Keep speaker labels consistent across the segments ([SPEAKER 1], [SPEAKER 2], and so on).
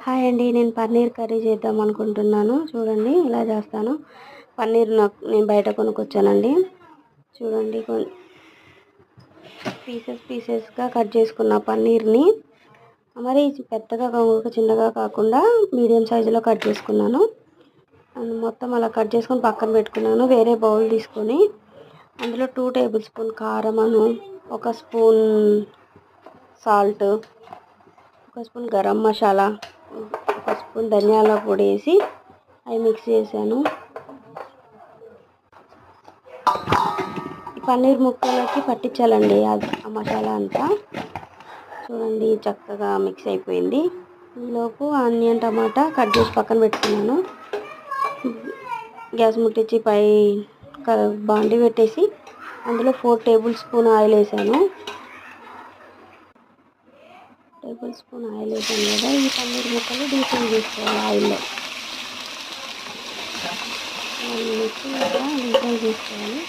[SPEAKER 1] Hi అండి, నేను paneer curry చేద్దాం అనుకుంటున్నాను. చూడండి ఇలా చేస్తాను. పన్నీర్ నేను బయట కొనుక్కొచ్చానండి. చూడండి, పీసెస్గా కట్ చేసుకున్న పన్నీర్ని మరి పెద్దగా చిన్నగా కాకుండా మీడియం సైజులో కట్ చేసుకున్నాను. మొత్తం అలా కట్ చేసుకొని పక్కన పెట్టుకున్నాను. వేరే బౌల్ తీసుకొని అందులో 2 టేబుల్ స్పూన్ కారం, 1 spoon salt, 1 spoon garam masala, 1 spoon ధనియాల పొడి వేసి అవి మిక్స్ చేశాను. ఈ పన్నీర్ ముక్కలకి పట్టించాలండి ఆ మసాలా అంతా. చూడండి చక్కగా మిక్స్ అయిపోయింది. ఈలోపు ఆనియన్, టమాటా కట్ చేసి పక్కన పెట్టుకున్నాను. గ్యాస్ ముట్టించి పై బాండి పెట్టేసి అందులో 4 టేబుల్ స్పూన్ ఆయిల్ వేసాను. కదా, ఈ పన్నీర్ ముక్కలు డీప్ ఫ్రై చేసుకోవాలి ఆయిల్లో. 1 మినిట్ ఇలా డీప్ ఫ్రై చేసుకోవాలి.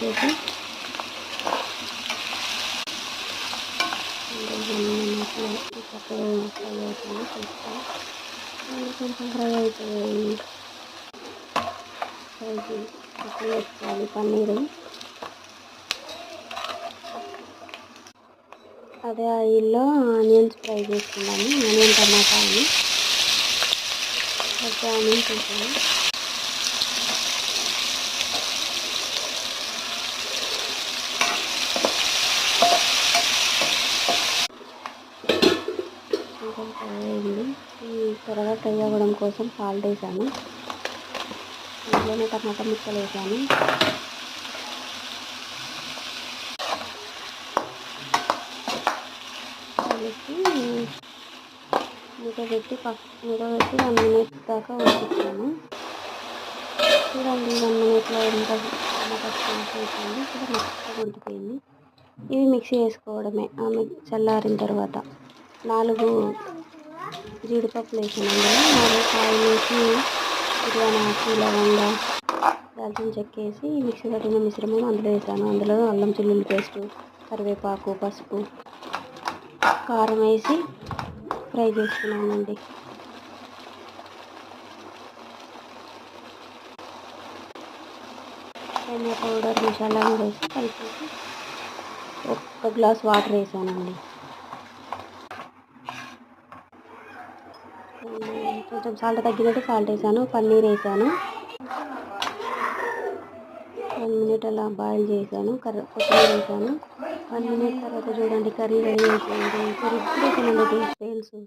[SPEAKER 1] చేసి చక్కగా ఫ్రై అవుతుంది. కొంచెం ఫ్రై అయిపోయి పక్కన పెట్టుకోవాలి పన్నీరు. అదే ఆయిల్లో ఆనియన్స్ ఫ్రై చేసుకున్నాము. ఆనియన్, టమాటా అని ఆనియన్స్ వేసాను. కొంచెం ఫ్రై అయింది. త్వరగా ఫ్రై అవ్వడం కోసం సాల్ట్ వేసాను. అందులోనే టమాటా ముక్కలు వేసాను. మూత పెట్టి 1 మినిట్ దాకా ఉడికించాను. చూడండి 1 మినిట్లో ఎంత టమాటా సాస్ అయిపోయింది. కూడా మెత్తగా ఉడికిపోయింది. ఇవి మిక్సీ వేసుకోవడమే. చల్లారిన తర్వాత 4 జీడిపప్పులు వేసాను. అందులో 4 కాయలు వేసి బిర్యానీ లవంగా, దాల్చిన చెక్క వేసి మిక్సీ పట్టిన మిశ్రమం అందులో వేసాను. అందులో అల్లం చిల్లుల్లి పేస్టు, కరివేపాకు, పసుపు, కారం వేసి ఫ్రై చేసుకున్నానండి. ధనియా పౌడర్, మసాలా కూడా వేసి కలిపేసి 1 గ్లాస్ వాటర్ వేసానండి. కొంచెం సాల్ట్ తగ్గినట్టు సాల్ట్ వేసాను. పన్నీర్ వేసాను. 1 మినిట్ అలా బాయిల్ చేశాను. కొత్తిమీర వేసాను. 1 మినిట్ తర్వాత చూడండి కర్రీ రెడీ అయిపోయింది. ఇప్పుడు తినండి, టేస్ట్ తెలుసు.